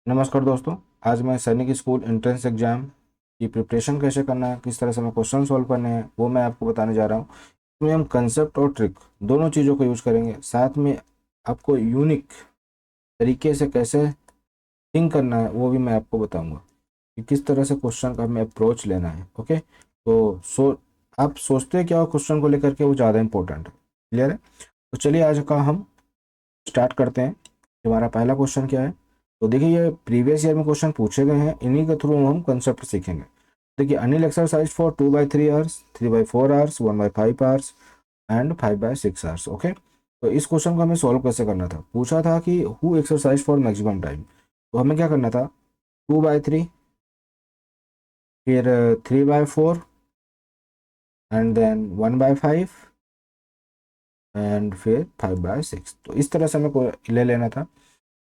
नमस्कार दोस्तों। आज मैं सैनिक स्कूल एंट्रेंस एग्जाम की प्रिपरेशन कैसे करना है, किस तरह से हमें क्वेश्चन सॉल्व करने हैं, वो मैं आपको बताने जा रहा हूँ। इसमें हम कंसेप्ट और ट्रिक दोनों चीज़ों को यूज करेंगे। साथ में आपको यूनिक तरीके से कैसे थिंक करना है वो भी मैं आपको बताऊंगा कि किस तरह से क्वेश्चन का हमें अप्रोच लेना है। ओके, तो आप सोचते क्या हो क्वेश्चन को लेकर के, वो ज़्यादा इंपॉर्टेंट है। क्लियर है? तो चलिए आज का हम स्टार्ट करते हैं। हमारा पहला क्वेश्चन क्या है? तो देखिए, ये प्रीवियस ईयर में क्वेश्चन पूछे गए हैं, इन्हीं के थ्रू हम कंसेप्ट सीखेंगे। देखिए, Anil exercise for 2/3 hours, 3/4 hours, 1/5 hours and 5/6 hours. Okay, तो इस क्वेश्चन को हमें सॉल्व कैसे करना था? पूछा था कि who exercise for maximum time. तो हमें क्या करना था? 2/3, फिर 3/4 एंड देन 1/5 एंड फिर 5/6। तो इस तरह से हमें ले लेना था।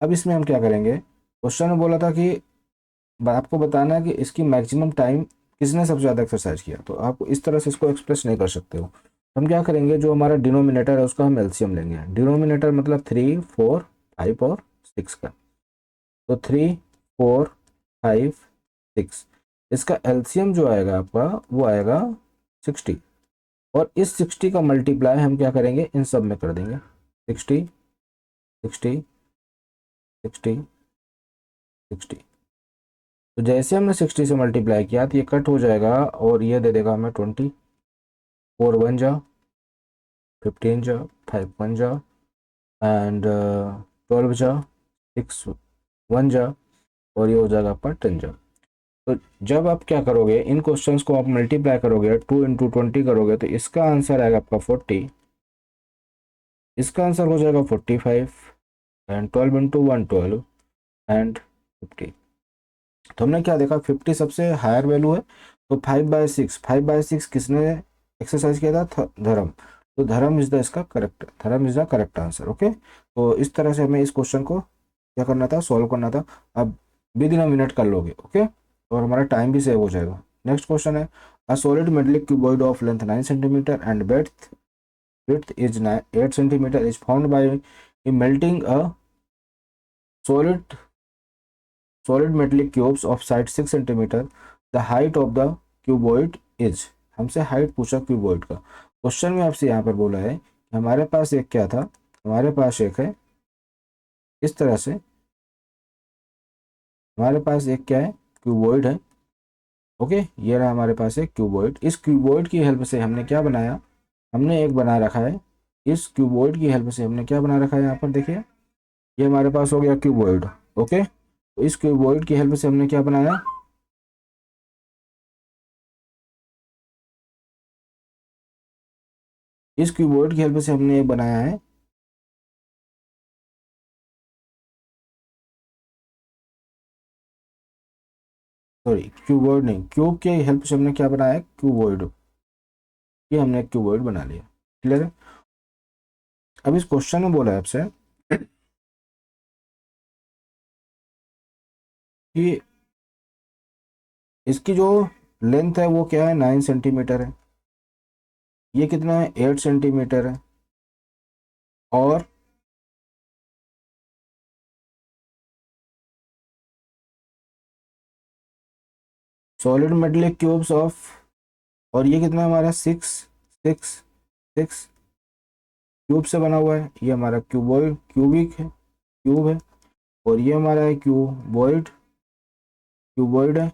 अब इसमें हम क्या करेंगे? क्वेश्चन में बोला था कि आपको बताना है कि इसकी मैक्सिमम टाइम किसने सबसे ज़्यादा एक्सरसाइज किया। तो आप इस तरह से इसको एक्सप्रेस नहीं कर सकते हो। हम क्या करेंगे, जो हमारा डिनोमिनेटर है उसका हम एलसीएम लेंगे। डिनोमिनेटर मतलब 3, 4, 5 और 6 का। तो 3, 4, 5, 6, इसका एलसीएम जो आएगा आपका वो आएगा 60। और इस 60 का मल्टीप्लाई हम क्या करेंगे, इन सब में कर देंगे। 60, 60, 60, 60। तो जैसे हमने 60 से मल्टीप्लाई किया तो ये कट हो जाएगा और ये दे देगा हमें 20। 4 1 जा, 15 जा, 5 1 जा एंड 12 जा, 6 1 जा और ये हो जाएगा आपका 10 जा। तो जब आप क्या करोगे, इन क्वेश्चंस को आप मल्टीप्लाई करोगे, 2 × 20 करोगे, तो इसका आंसर आएगा आपका 40। इसका आंसर हो जाएगा 45 एंड 12 × 1 12 एंड 50। तो हमने क्या देखा, 50 सबसे हायर वैल्यू है। तो 5/6 किसने एक्सरसाइज किया था? धर्म। तो धर्म इज द इसका करेक्ट, धर्म is the correct answer. Okay, तो इस तरह से हमें इस क्वेश्चन को क्या करना था, सॉल्व करना था। अब विद इन अ मिनट कर लोगे। ओके, और हमारा टाइम भी सेव हो जाएगा। नेक्स्ट क्वेश्चन है, a solid metallic cuboid of length 9 centimetre and width is 8 centimetre is found by melting a solid solid metallic cubes of size 6 centimetre. The height of the cuboid is. हमसे height पूछा cuboid का। Question में आपसे यहाँ पर बोला है कि हमारे पास एक क्या था, हमारे पास एक है इस तरह से, हमारे पास एक क्या है, क्यूबॉइड है। ओके, ये रहा हमारे पास एक क्यूबॉइड। इस क्यूबॉइड की हेल्प से हमने क्या बनाया, हमने एक बना रखा है। इस क्यूबॉइड की हेल्प से हमने क्या बना रखा है, यहाँ पर देखिए, ये हमारे पास हो गया क्यूबॉइड। ओके, तो इस क्यूबॉइड की हेल्प से हमने क्या बनाया, इस क्यूबॉइड की हेल्प से हमने ये बनाया है, सॉरी क्यूबॉइड नहीं, क्यूब के हेल्प से हमने क्या बनाया है, क्यूबॉइड। ये हमने एक क्यूबॉइड बना लिया। क्लियर है? अब इस क्वेश्चन में बोला है आपसे कि इसकी जो लेंथ है वो क्या है, 9 सेंटीमीटर है। ये कितना है, 8 सेंटीमीटर है। और सॉलिड मेटेलिक क्यूब्स ऑफ, और ये कितना है हमारा, 6 क्यूब से बना हुआ है। ये हमारा क्यूबॉइड, क्यूबिक है, क्यूब है। और ये हमारा है क्यूबॉइड, क्यूबॉइड है।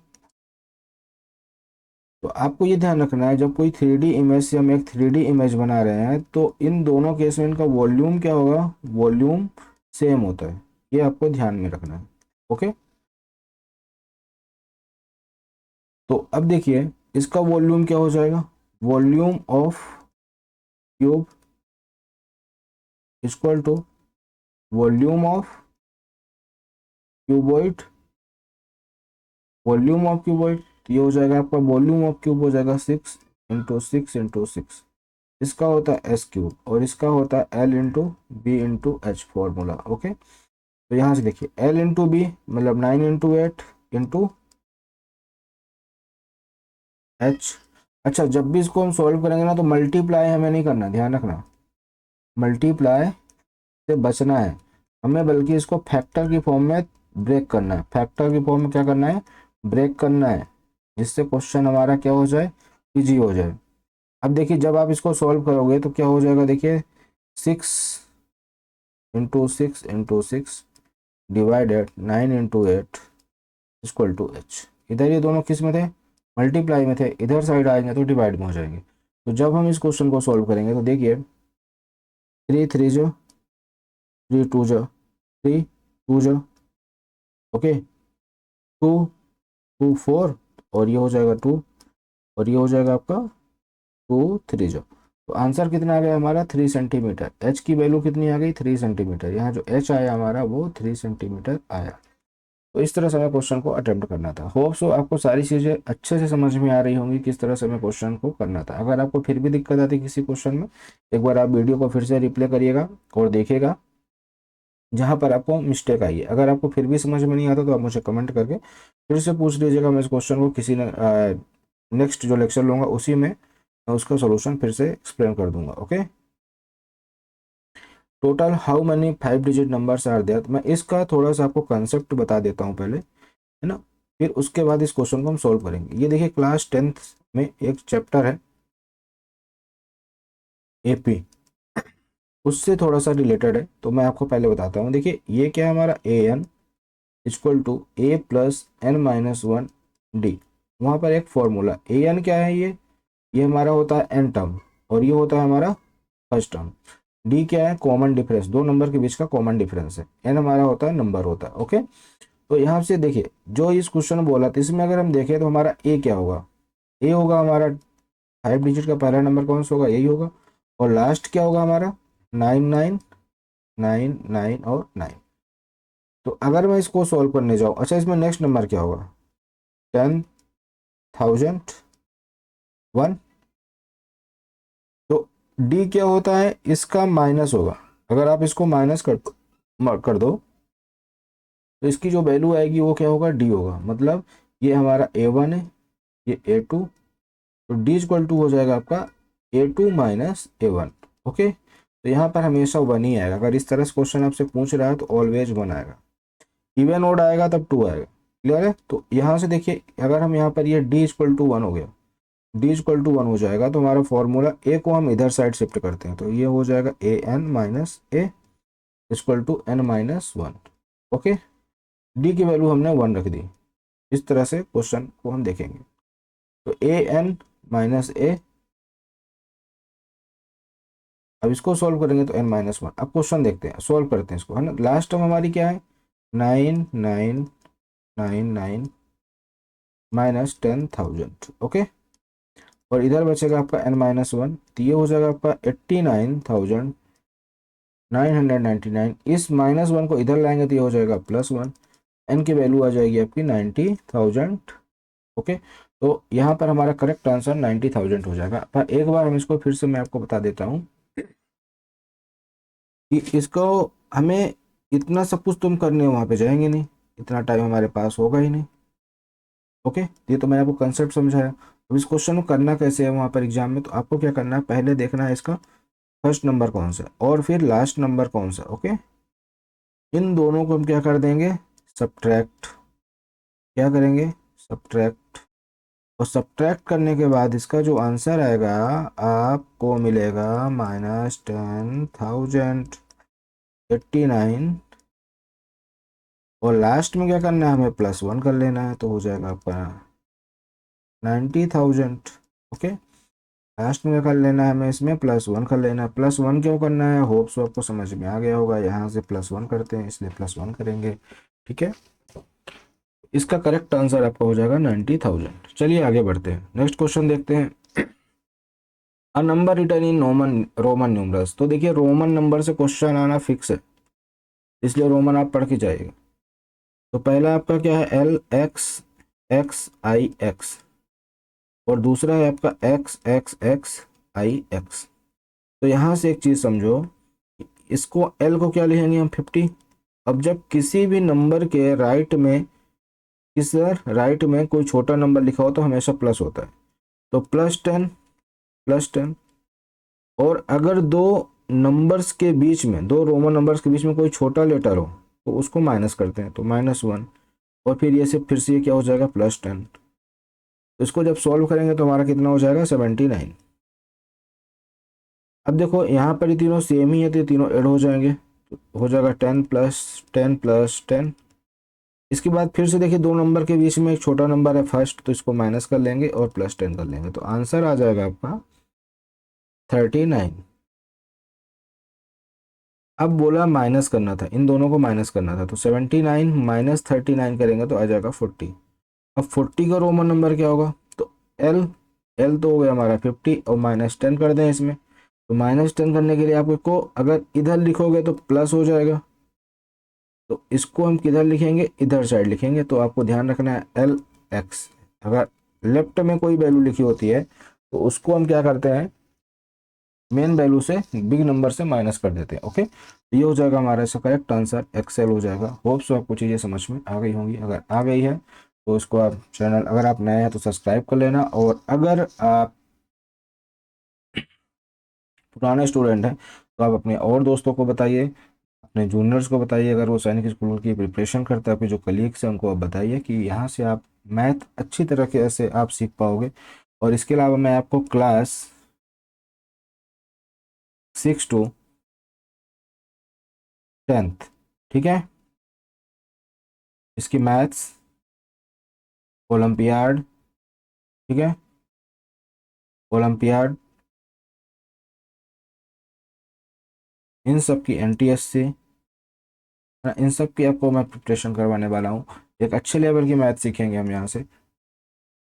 तो आपको ये ध्यान रखना है, जब कोई 3D इमेज से हम एक 3D इमेज बना रहे हैं तो इन दोनों केस में इनका वॉल्यूम क्या होगा, वॉल्यूम सेम होता है। ये आपको ध्यान में रखना है। ओके, तो अब देखिए, इसका वॉल्यूम क्या हो जाएगा, volume of cube equal to volume of cuboid, volume of cuboid. ये हो जाएगा आपका वॉल्यूम ऑफ क्यूब हो जाएगा 6 × 6 × 6। इसका होता है एस क्यूब और इसका होता है L × B × H formula. Okay, तो यहाँ से देखिए, L × B मतलब 9 × 8 × H। अच्छा, जब भी इसको हम सॉल्व करेंगे ना तो मल्टीप्लाई हमें नहीं करना, ध्यान रखना, मल्टीप्लाई से बचना है हमें, बल्कि इसको फैक्टर की फॉर्म में ब्रेक करना है, फैक्टर की फॉर्म में क्या करना है, ब्रेक करना है, जिससे क्वेश्चन हमारा क्या हो जाए, इजी हो जाए। अब देखिए जब आप इसको सॉल्व करोगे तो क्या हो जाएगा, देखिए 6 × 6 × 6 डिवाइडेड 9 × 8 इक्वल टू एच। इधर ये दोनों किस में थे, मल्टीप्लाई में थे, इधर साइड आएंगे तो डिवाइड में हो जाएंगे। तो जब हम इस क्वेश्चन को सॉल्व करेंगे तो देखिए 3 3 जो 3 2 जो 3 2 जो ओके 2 2 4 और ये हो जाएगा 2 और ये हो जाएगा आपका 2 3 जो। तो आंसर कितना आ गया हमारा 3 सेंटीमीटर। एच की वैल्यू कितनी आ गई 3 सेंटीमीटर। यहाँ जो एच आया हमारा वो 3 सेंटीमीटर आया। तो इस तरह से हमें क्वेश्चन को अटेम्प्ट करना था। होप सो आपको सारी चीज़ें अच्छे से समझ में आ रही होंगी किस तरह से हमें क्वेश्चन को करना था। अगर आपको फिर भी दिक्कत आती किसी क्वेश्चन में, एक बार आप वीडियो को फिर से रिप्ले करिएगा और देखिएगा जहाँ पर आपको मिस्टेक आई है। अगर आपको फिर भी समझ में नहीं आता तो आप मुझे कमेंट करके फिर से पूछ लीजिएगा। मैं इस क्वेश्चन को किसी ने नेक्स्ट जो लेक्चर लूँगा उसी में मैं उसका सोल्यूशन फिर से एक्सप्लेन कर दूंगा। Okay, total how many 5 digit numbers are there. मैं इसका थोड़ा सा आपको कंसेप्ट बता देता हूँ पहले, है ना, फिर उसके बाद इस क्वेश्चन को हम सॉल्व करेंगे। ये देखिए क्लास 10th में एक चैप्टर है एपी, उससे थोड़ा सा रिलेटेड है, तो मैं आपको पहले बताता हूँ। देखिए ये क्या है हमारा a n equal to a plus n minus one d. वहाँ पर एक फॉर्मूला ए एन क्या है, ये हमारा होता है एन टर्म और ये होता है हमारा फर्स्ट टर्म। डी क्या है, कॉमन डिफरेंस, दो नंबर के बीच का कॉमन डिफरेंस है। एन हमारा होता है नंबर होता है। ओके, तो यहाँ से देखिए जो इस क्वेश्चन में बोला था इसमें अगर हम देखें तो हमारा ए क्या होगा, ए होगा हमारा 5 डिजिट का पहला नंबर कौन सा होगा, यही होगा। और लास्ट क्या होगा हमारा 9999 और 9। तो अगर मैं इसको सॉल्व करने जाऊँ, अच्छा इसमें नेक्स्ट नंबर क्या होगा 10,001। तो डी क्या होता है, इसका माइनस होगा। अगर आप इसको माइनस कर दो तो इसकी जो वैल्यू आएगी वो क्या होगा, डी होगा। मतलब ये हमारा ए वन है, ये ए टू, तो डी इक्वल टू हो जाएगा आपका a two minus a one. Okay, तो यहाँ पर हमेशा वन ही आएगा। अगर इस तरह से क्वेश्चन आपसे पूछ रहा है तो ऑलवेज वन आएगा। इवन ओड आएगा तब टू आएगा। क्लियर है। तो यहाँ से देखिए अगर हम यहाँ पर ये डी इक्वल टू वन हो गया, डी इक्वल टू वन हो जाएगा तो हमारा फॉर्मूला ए को हम इधर साइड शिफ्ट करते हैं, तो ये हो जाएगा a n minus a equal to n minus one. Okay, d की वैल्यू हमने वन रख दी। इस तरह से क्वेश्चन को हम देखेंगे। तो ए एन माइनस ए, अब इसको सॉल्व करेंगे तो एन माइनस वन। अब क्वेश्चन देखते हैं, सॉल्व करते हैं इसको, है ना। लास्ट टर्म हमारी क्या है 9999 माइनस 10,000। ओके, और इधर बचेगा आपका एन माइनस वन, तो ये हो जाएगा आपका 89,999। इस माइनस वन को इधर लाएंगे तो ये हो जाएगा प्लस वन। एन की वैल्यू आ जाएगी आपकी 90,000। ओके, तो यहाँ पर हमारा करेक्ट आंसर 90,000 हो जाएगा। पर एक बार हम इसको फिर से मैं आपको बता देता हूँ कि इसको हमें इतना सब कुछ तुम करने वहाँ पे जाएंगे नहीं, इतना टाइम हमारे पास होगा ही नहीं। ओके, ये तो मैंने आपको कंसेप्ट समझाया। अब इस क्वेश्चन को करना कैसे है वहाँ पर एग्जाम में, तो आपको क्या करना है, पहले देखना है इसका फर्स्ट नंबर कौन सा और फिर लास्ट नंबर कौन सा। ओके, इन दोनों को हम क्या कर देंगे, सब्ट्रैक्ट। क्या करेंगे, सब्ट्रैक्ट। और सब्ट्रैक्ट करने के बाद इसका जो आंसर आएगा आपको मिलेगा -10,089। और लास्ट में क्या करना है, हमें प्लस वन कर लेना है, तो हो जाएगा आपका 90,000। ओके, लास्ट में कर लेना है हमें, इसमें प्लस वन कर लेना है। प्लस वन क्यों करना है, होप सो आपको समझ में आ गया होगा। यहाँ से प्लस वन करते हैं इसलिए प्लस वन करेंगे। ठीक है, इसका करेक्ट आंसर आपका हो जाएगा 90,000। चलिए आगे बढ़ते हैं, नेक्स्ट क्वेश्चन देखते हैं। A number return in Roman numerals. तो देखिए रोमन नंबर से क्वेश्चन आना फिक्स है, इसलिए रोमन आप पढ़ के जाइएगा। तो पहला आपका क्या है, एल एक्स एक्स आई एक्स, और दूसरा है आपका एक्स एक्स एक्स आई एक्स। तो यहाँ से एक चीज़ समझो, इसको एल को क्या लिखेंगे हम 50। अब जब किसी भी नंबर के राइट में कोई छोटा नंबर लिखा हो तो हमेशा प्लस होता है, तो +10। और अगर दो नंबर्स के बीच में, दो रोमन नंबर्स के बीच में कोई छोटा लेटर हो तो उसको माइनस करते हैं, तो -1, और फिर ये से फिर से ये क्या हो जाएगा +10। तो इसको जब सॉल्व करेंगे तो हमारा कितना हो जाएगा 79। अब देखो यहाँ पर ये तीनों सेम ही है तो ये तीनों ऐड हो जाएंगे, तो हो जाएगा 10 + 10 + 10। इसके बाद फिर से देखिए 2 नंबर के बीच में एक छोटा नंबर है फर्स्ट, तो इसको माइनस कर लेंगे और +10 कर लेंगे, तो आंसर आ जाएगा आपका 39। अब बोला माइनस करना था, इन दोनों को माइनस करना था, तो 79 - 39 करेंगे तो आ जाएगा 40। अब 40 का रोमन नंबर क्या होगा, तो एल। एल तो हो गया हमारा 50 और -10 कर दें इसमें, तो -10 करने के लिए आपको अगर इधर लिखोगे तो प्लस हो जाएगा, तो इसको हम किधर लिखेंगे, इधर साइड लिखेंगे। तो आपको ध्यान रखना है LX, अगर लेफ्ट में कोई वैल्यू लिखी होती है तो उसको हम क्या करते हैं, मेन वैल्यू से बिग नंबर से माइनस कर देते हैं। ओके, तो ये हो जाएगा हमारा इसका करेक्ट आंसर, XL हो जाएगा। होप सो आपको चीज़ें समझ में आ गई होंगी, अगर आ गई है तो इसको आप चैनल, अगर आप नए हैं तो सब्सक्राइब कर लेना, और अगर आप पुराने स्टूडेंट हैं तो आप अपने और दोस्तों को बताइए, अपने जूनियर्स को बताइए, अगर वो सैनिक स्कूल की प्रिपरेशन करते हैं, आपके जो कलीग्स हैं उनको आप बताइए कि यहाँ से आप मैथ अच्छी तरह से आप सीख पाओगे। और इसके अलावा मैं आपको क्लास 6 to 10th, ठीक है, इसकी मैथ्स, ओलंपियाड, ठीक है, ओलंपियाड, इन सब की NTSC, इन सब की आपको मैं प्रिपरेशन करवाने वाला हूँ। एक अच्छे लेवल की मैथ सीखेंगे हम यहाँ से।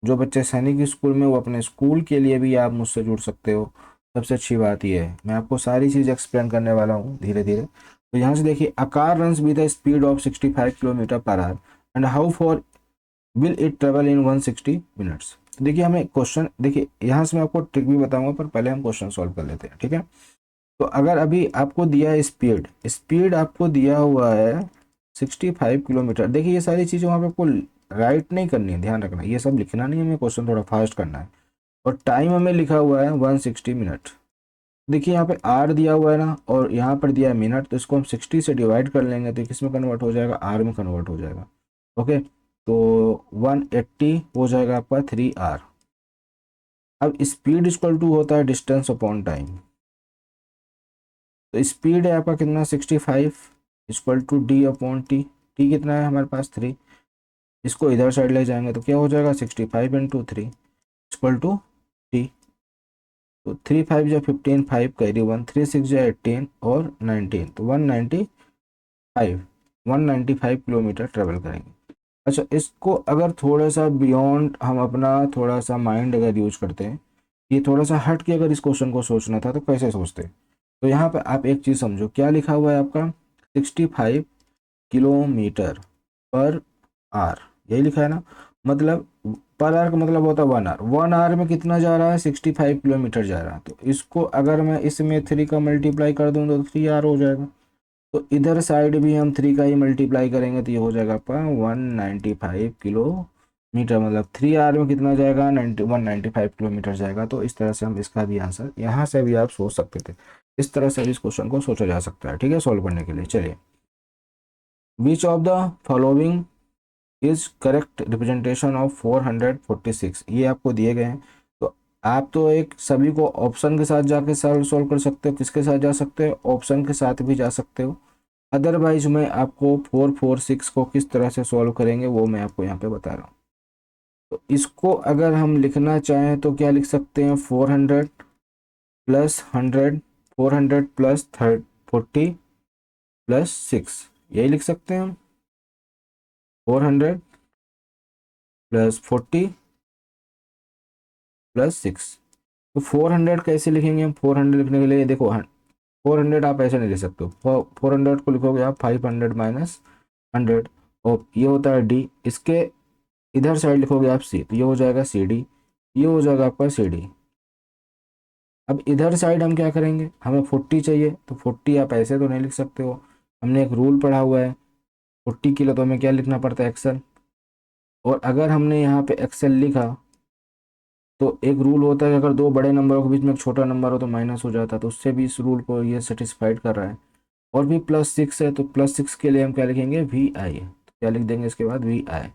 जो बच्चे सैनिक स्कूल में, वो अपने स्कूल के लिए भी आप मुझसे जुड़ सकते हो। सबसे अच्छी बात यह है मैं आपको सारी चीज़ एक्सप्लेन करने वाला हूँ धीरे धीरे। तो यहाँ से देखिए, a car runs with the speed of 65 km/h and how for will it travel in 160 minutes. देखिए हमें क्वेश्चन, देखिए यहाँ से मैं आपको ट्रिक भी बताऊंगा, पर पहले हम क्वेश्चन सॉल्व कर लेते हैं, ठीक है। तो अगर अभी आपको दिया है स्पीड, स्पीड आपको दिया हुआ है 65 किलोमीटर। देखिए ये सारी चीज़ें वहाँ पे आपको राइट नहीं करनी है, ध्यान रखना, ये सब लिखना नहीं है, हमें क्वेश्चन थोड़ा फास्ट करना है। और टाइम हमें लिखा हुआ है 160 मिनट। देखिए यहाँ पे आर दिया हुआ है ना, और यहाँ पर दिया है मिनट, तो इसको हम 60 से डिवाइड कर लेंगे तो किस में कन्वर्ट हो जाएगा, आर में कन्वर्ट हो जाएगा। ओके, तो 180 हो जाएगा आपका 3R। अब स्पीड इक्वल टू होता है डिस्टेंस अपॉन टाइम। तो स्पीड है आपका कितना 65 इक्वल टू D/T। टी कितना है हमारे पास 3। इसको इधर साइड ले जाएंगे तो क्या हो जाएगा 65 × 3 इक्वल टू T। तो 3 5 जो 15, 5 कैरी 1, 3 6 जो 18 और 19, तो 195 किलोमीटर ट्रेवल करेंगे। अच्छा, इसको अगर थोड़ा सा बियॉन्ड हम अपना थोड़ा सा माइंड अगर यूज करते हैं, ये थोड़ा सा हट के अगर इस क्वेश्चन को सोचना था तो कैसे सोचते। तो यहाँ पे आप एक चीज़ समझो, क्या लिखा हुआ है आपका 65 किलोमीटर पर आर, यही लिखा है ना। मतलब पर आवर का मतलब होता है 1 आवर। 1 आवर में कितना जा रहा है 65 किलोमीटर जा रहा है। तो इसको अगर मैं इसमें 3 का मल्टीप्लाई कर दूँ तो 3R हो जाएगा। तो इधर साइड भी हम 3 का ही मल्टीप्लाई करेंगे तो ये हो जाएगा आपका 195 किलोमीटर। मतलब 3 आवर में कितना जाएगा 195 किलोमीटर जाएगा। तो इस तरह से हम इसका भी आंसर यहाँ से भी आप सोच सकते थे। इस तरह से भी इस क्वेश्चन को सोचा जा सकता है, ठीक है, सॉल्व करने के लिए। चलिए, which of the following is correct representation of 446, ये आपको दिए गए हैं। तो आप तो एक सभी को ऑप्शन के साथ जाके सॉल्व कर सकते हो। किसके साथ जा सकते हो, ऑप्शन के साथ भी जा सकते हो। अदरवाइज मैं आपको 446 को किस तरह से सॉल्व करेंगे वो मैं आपको यहाँ पे बता रहा हूँ। तो इसको अगर हम लिखना चाहें तो क्या लिख सकते हैं, 400 + 100, 400 + 40 + 6, यही लिख सकते हैं हम, 400 + 40 + 6। तो 400 कैसे लिखेंगे हम, 400 लिखने के लिए देखो 400 आप ऐसे नहीं लिख सकते हो। 400 को लिखोगे आप 500 - 100, और ये होता है D। इसके इधर साइड लिखोगे आप C, तो ये हो जाएगा CD, ये हो जाएगा आपका CD। अब इधर साइड हम क्या करेंगे, हमें 40 चाहिए, तो 40 आप ऐसे तो नहीं लिख सकते हो। हमने एक रूल पढ़ा हुआ है 40 के लिए, तो हमें क्या लिखना पड़ता है, एक्सेल। और अगर हमने यहाँ पे एक्सेल लिखा तो एक रूल होता है कि अगर दो बड़े नंबरों के बीच में एक छोटा नंबर हो तो माइनस हो जाता है। तो उससे भी इस रूल को ये सेटिस्फाइड कर रहा है। और भी +6 है, तो +6 के लिए हम क्या लिखेंगे, वी आई। तो क्या लिख देंगे इसके बाद, वी आई।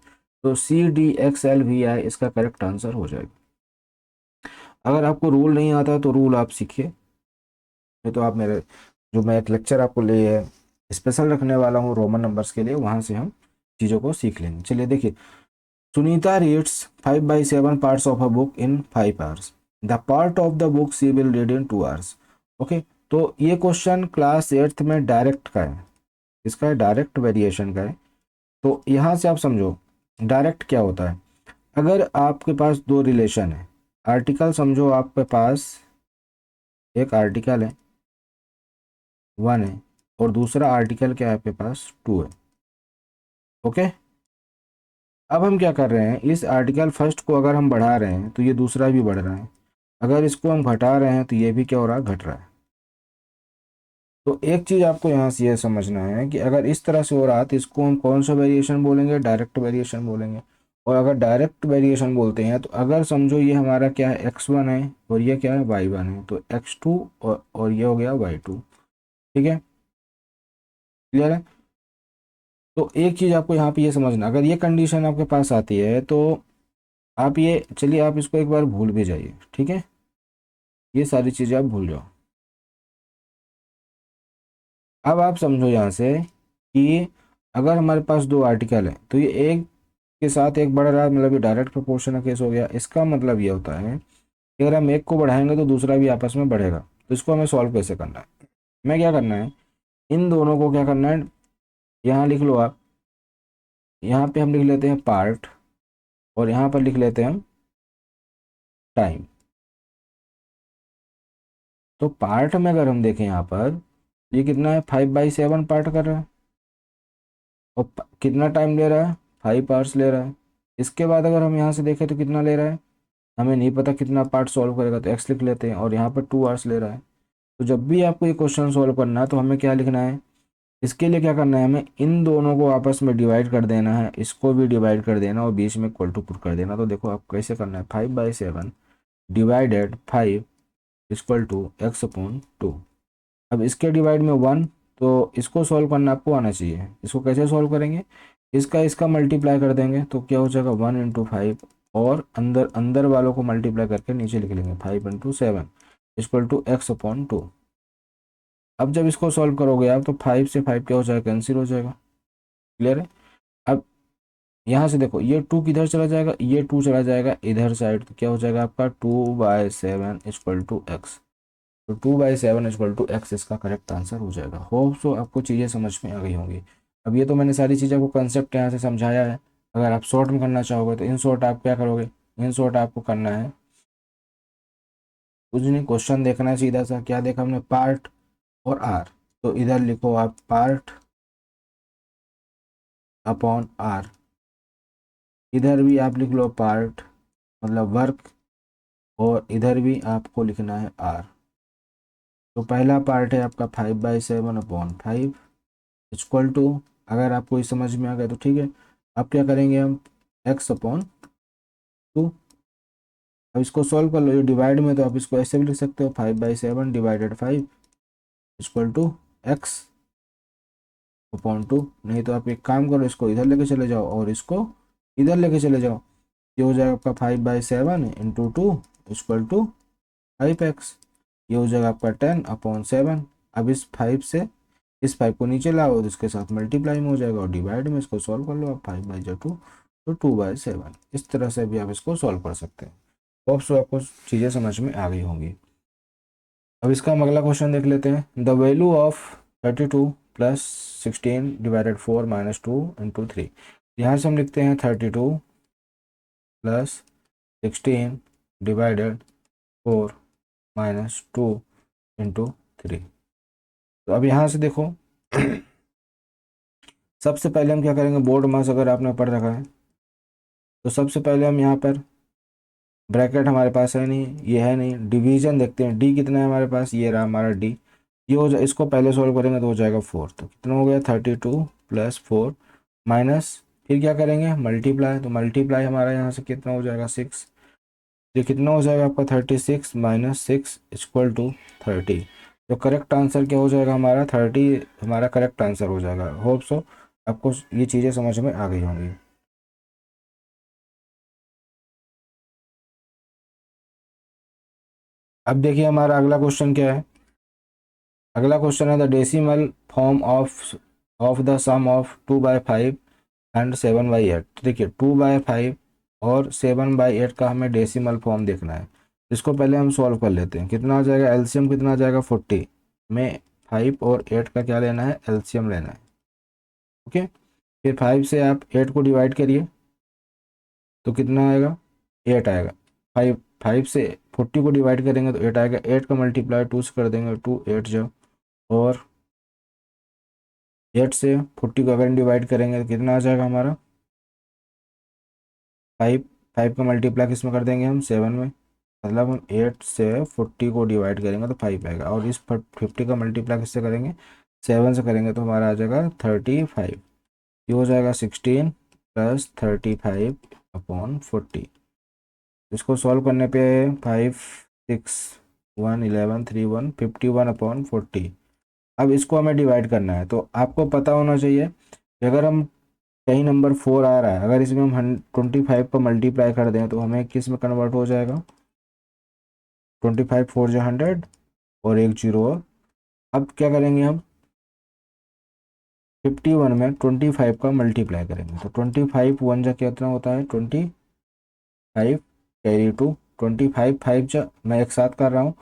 तो CDXLVI इसका करेक्ट आंसर हो जाएगा। अगर आपको रूल नहीं आता तो रूल आप सीखिए, नहीं तो आप मेरे जो मैं एक लेक्चर आपको लिए स्पेशल रखने वाला हूँ रोमन नंबर्स के लिए, वहाँ से हम चीज़ों को सीख लेंगे। चलिए देखिए, Sunita reads 5/7 parts of a book in 5 hours. The part of the book she will read in 2 hours. Okay, तो ये क्वेश्चन क्लास 8th में डायरेक्ट का है, इसका डायरेक्ट वेरिएशन का है। तो यहाँ से आप समझो डायरेक्ट क्या होता है। अगर आपके पास दो रिलेशन है, आर्टिकल समझो आपके पास एक आर्टिकल है 1 है, और दूसरा आर्टिकल क्या है आपके पास 2 है। ओके, अब हम क्या कर रहे हैं, इस आर्टिकल फर्स्ट को अगर हम बढ़ा रहे हैं तो ये दूसरा भी बढ़ रहा है, अगर इसको हम घटा रहे हैं तो ये भी क्या हो रहा है, घट रहा है। तो एक चीज़ आपको यहाँ से ये समझना है कि अगर इस तरह से हो रहा है तो इसको हम कौन सा वेरिएशन बोलेंगे, डायरेक्ट वेरिएशन बोलेंगे। और अगर डायरेक्ट वेरिएशन बोलते हैं तो अगर समझो ये हमारा क्या है, x1 है और ये क्या है, y1 है, तो x2 और ये हो गया y2। ठीक है, क्लियर है। तो एक चीज़ आपको यहाँ पे ये समझना, अगर ये कंडीशन आपके पास आती है तो आप ये, चलिए आप इसको एक बार भूल भी जाइए, ठीक है, ये सारी चीज़ें आप भूल जाओ। अब आप समझो यहाँ से कि अगर हमारे पास दो आर्टिकल हैं तो ये एक के साथ एक बढ़ रहा है, मतलब ये डायरेक्ट प्रोपोर्शनल केस हो गया। इसका मतलब ये होता है कि अगर हम एक को बढ़ाएंगे तो दूसरा भी आपस में बढ़ेगा। तो इसको हमें सॉल्व कैसे करना है, हमें क्या करना है, इन दोनों को क्या करना है, यहाँ लिख लो आप, यहाँ पे हम लिख लेते हैं पार्ट और यहाँ पर लिख लेते हैं हम टाइम। तो पार्ट में अगर हम देखें यहाँ पर, ये कितना है, 5/7 पार्ट कर रहा है और कितना टाइम ले रहा है, 5 आवर्स ले रहा है। इसके बाद अगर हम यहाँ से देखें तो कितना ले रहा है, हमें नहीं पता कितना पार्ट सॉल्व करेगा, तो x लिख लेते हैं, और यहाँ पर 2 आवर्स ले रहा है। तो जब भी आपको ये क्वेश्चन सॉल्व करना है तो हमें क्या लिखना है, इसके लिए क्या करना है, हमें इन दोनों को आपस में डिवाइड कर देना है, इसको भी डिवाइड कर देना और बीच में इक्वल टू पुट कर देना। तो देखो आप कैसे करना है, 5/7 डिवाइडेड 5 इक्वल टू x/2। अब इसके डिवाइड में 1, तो इसको सॉल्व करना आपको आना चाहिए। इसको कैसे सॉल्व करेंगे, इसका इसका मल्टीप्लाई कर देंगे तो क्या हो जाएगा, 1 × 5, और अंदर अंदर वालों को मल्टीप्लाई करके नीचे लिख लेंगे, 5 × 7 = x/2। अब जब इसको सॉल्व करोगे आप तो 5 से 5 क्या हो जाएगा, कैंसिल हो जाएगा। क्लियर है। अब यहाँ से देखो, ये 2 किधर चला जाएगा, ये 2 चला जाएगा इधर साइड, तो क्या हो जाएगा आपका 2/7 = x। तो 2/7 = x इसका करेक्ट आंसर हो जाएगा। होप सो आपको चीज़ें समझ में आ गई होंगी। अब ये तो मैंने सारी चीज़ें को कंसेप्ट यहाँ से समझाया है। अगर आप शॉर्ट में करना चाहोगे तो इन शॉर्ट आप क्या करोगे, इन शॉर्ट आपको करना है कुछ नहीं, क्वेश्चन देखना है सीधा सा, क्या देखा हमने, पार्ट और आर। तो इधर लिखो आप पार्ट अपॉन आर, इधर भी आप लिख लो पार्ट मतलब वर्क, और इधर भी आपको लिखना है आर। तो पहला पार्ट है आपका 5/7/5 इक्वल टू, अगर आपको इस समझ में आ गया तो ठीक है। अब क्या करेंगे हम, x/2। अब इसको सॉल्व कर लो, ये डिवाइड में तो आप इसको ऐसे भी लिख सकते हो, 5/7 डिवाइडेड 5 इक्वल टू x/2। नहीं तो आप एक काम करो, इसको इधर लेके चले जाओ और इसको इधर लेके चले जाओ, ये हो जाएगा आपका 5/7 × 2 = 5x। ये हो जाएगा आपका 10/7। अब इस 5 से इस 5 को नीचे लाओ तो इसके साथ मल्टीप्लाई में हो जाएगा, और डिवाइड में इसको सॉल्व कर लो आप, 5/2 तो 2/7। इस तरह से भी आप इसको सॉल्व कर सकते हैं। होप सो आपको चीज़ें समझ में आ गई होंगी। अब इसका हम अगला क्वेश्चन देख लेते हैं। The value of 32 + 16 / 4 - 2 × 3। यहाँ से हम लिखते हैं 32 + 16 / 4 - 2 × 3। तो अब यहाँ से देखो सबसे पहले हम क्या करेंगे, बोर्ड मास अगर आपने पढ़ रखा है तो सबसे पहले हम यहाँ पर ब्रैकेट हमारे पास है नहीं, ये है नहीं, डिवीजन देखते हैं, डी कितना है हमारे पास, ये रहा हमारा डी। ये हो जाए, इसको पहले सॉल्व करेंगे तो हो जाएगा 4। तो कितना हो गया, 32 + 4 माइनस, फिर क्या करेंगे, मल्टीप्लाई। तो मल्टीप्लाई हमारा यहाँ से कितना हो जाएगा, 6। ये कितना हो जाएगा आपका, 36 - 6 = 30। जो करेक्ट आंसर क्या हो जाएगा हमारा 30 हमारा करेक्ट आंसर हो जाएगा। होप सो आपको ये चीज़ें समझ में आ गई होंगी। अब देखिए हमारा अगला क्वेश्चन क्या है। अगला क्वेश्चन है the decimal form of the sum of 2/5 and 7/8। देखिए 2/5 और 7/8 का हमें डेसिमल फॉर्म देखना है। इसको पहले हम सॉल्व कर लेते हैं। कितना आ जाएगा, एलसीएम कितना आ जाएगा 40 में 5 और 8 का क्या लेना है, एलसीएम लेना है। ओके, फिर 5 से आप 8 को डिवाइड करिए तो कितना आएगा, 8 आएगा। 5 से 40 को डिवाइड करेंगे तो 8 आएगा। 8 का मल्टीप्लाई 2 से कर देंगे, 2 8 जो, और 8 से 40 को अगर डिवाइड करेंगे तो कितना आ जाएगा हमारा 5। 5 का मल्टीप्लाई किस में कर देंगे हम, 7 में। मतलब हम 8 से 40 को डिवाइड करेंगे तो 5 आएगा, और इस 50 का मल्टीप्लाई किससे करेंगे, 7 से करेंगे तो हमारा आ जाएगा 35। ये हो जाएगा 16 प्लस 35/40। इसको सॉल्व करने पे 5 6 1 11 3 1 51/40। अब इसको हमें डिवाइड करना है, तो आपको पता होना चाहिए कि अगर हम कहीं नंबर 4 आ रहा है, अगर इसमें हम 25 पर मल्टीप्लाई कर दें तो हमें किस में कन्वर्ट हो जाएगा, 25 4 जो 100 और एक जीरो और। अब क्या करेंगे हम, 51 में 25 का मल्टीप्लाई करेंगे तो 25 1 जा कितना होता है 25 कैरी टू 25 5 जा, मैं एक साथ कर रहा हूँ,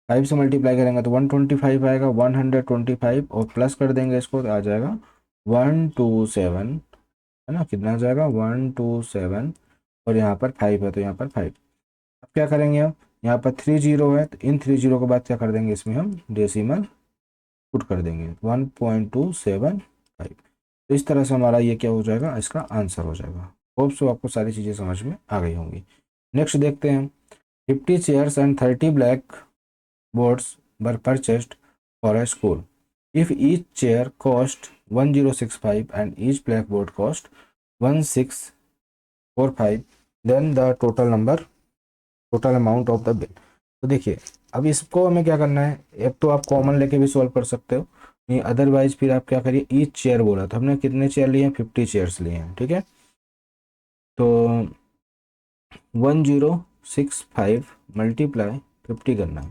5 से मल्टीप्लाई करेंगे तो 125 आएगा, 125 और प्लस कर देंगे इसको तो आ जाएगा 127, है ना। कितना आ जाएगा 127, और यहाँ पर 5 है तो यहाँ पर 5। अब क्या करेंगे हम, यहाँ पर 3 जीरो है तो इन 3 जीरो के बाद क्या कर देंगे, इसमें हम डेसिमल पुट कर देंगे 1.275। तो इस तरह से हमारा ये क्या हो जाएगा, इसका आंसर हो जाएगा। होप सो आपको सारी चीज़ें समझ में आ गई होंगी। नेक्स्ट देखते हैं। 50 chairs and 30 black boards were purchased for a school. If each chair cost 1065 and each black board cost 1645, then the total amount of the bill. तो देखिए अब इसको हमें क्या करना है, एक तो आप कॉमन लेके भी सॉल्व कर सकते हो, नहीं अदरवाइज फिर आप क्या करिए, ईच चेयर बोला तो हमने कितने चेयर लिए हैं, 50 चेयर्स लिए हैं, ठीक है। तो 1065 मल्टीप्लाई 50 करना है,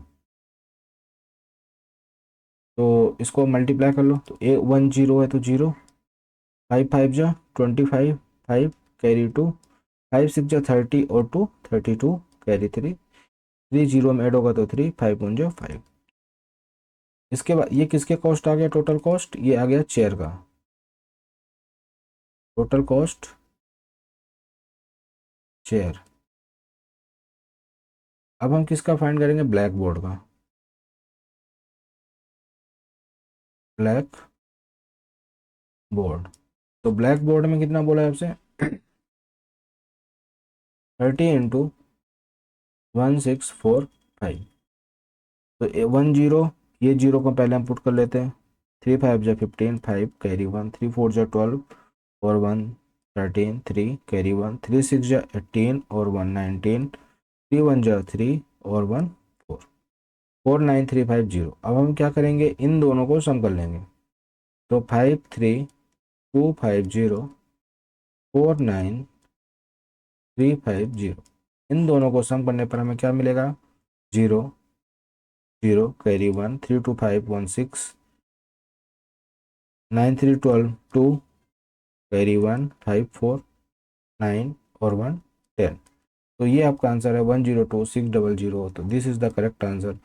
तो इसको मल्टीप्लाई कर लो तो 10 है तो जीरो, 5 5 जा 25, 5 कैरी 2, 5 6 जा 30 और 2 32 कैरी 3, 3 जीरो में ऐड होगा तो 3, 5 1 जा 5। इसके बाद ये किसके कॉस्ट आ गया, टोटल कॉस्ट, ये आ गया चेयर का टोटल कॉस्ट चेयर। अब हम किसका फाइंड करेंगे, ब्लैक बोर्ड का, ब्लैक बोर्ड। तो ब्लैक बोर्ड में कितना बोला है आपसे 30 इंटू 1645। तो 10, ये जीरो को पहले हम पुट कर लेते हैं, 3 5 जा 15, 5 कैरी 1, 3 4 जा 12 और 1 13, 3 कैरी 1, 3 6 जा 18 और 1 19, 3 1 जा 3 और 1 4, 49350। अब हम क्या करेंगे, इन दोनों को सम कर लेंगे, तो 53250 49350, इन दोनों को सम करने पर हमें क्या मिलेगा, 0 0 कैरी 1, 3 2 5 1 6, 9 3 12 2 कैरी 1 5 4 9 और 1 10। तो ये आपका आंसर है 102600। तो this is the correct answer.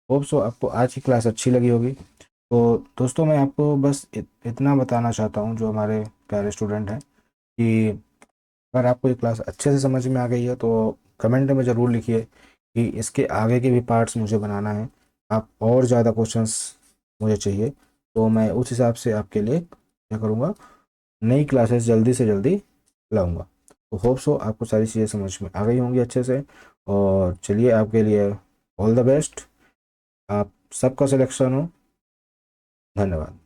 Hope so आपको आज की क्लास अच्छी लगी होगी। तो दोस्तों मैं आपको बस इतना बताना चाहता हूँ जो हमारे प्यारे स्टूडेंट हैं, कि अगर आपको ये क्लास अच्छे से समझ में आ गई है तो कमेंट में ज़रूर लिखिए कि इसके आगे के भी पार्ट्स मुझे बनाना है, आप और ज़्यादा क्वेश्चंस मुझे चाहिए, तो मैं उस हिसाब से आपके लिए क्या करूँगा, नई क्लासेस जल्दी से जल्दी लाऊंगा। तो होप सो आपको सारी चीज़ें समझ में आ गई होंगी अच्छे से। और चलिए आपके लिए ऑल द बेस्ट, आप सबका सिलेक्शन हो। धन्यवाद।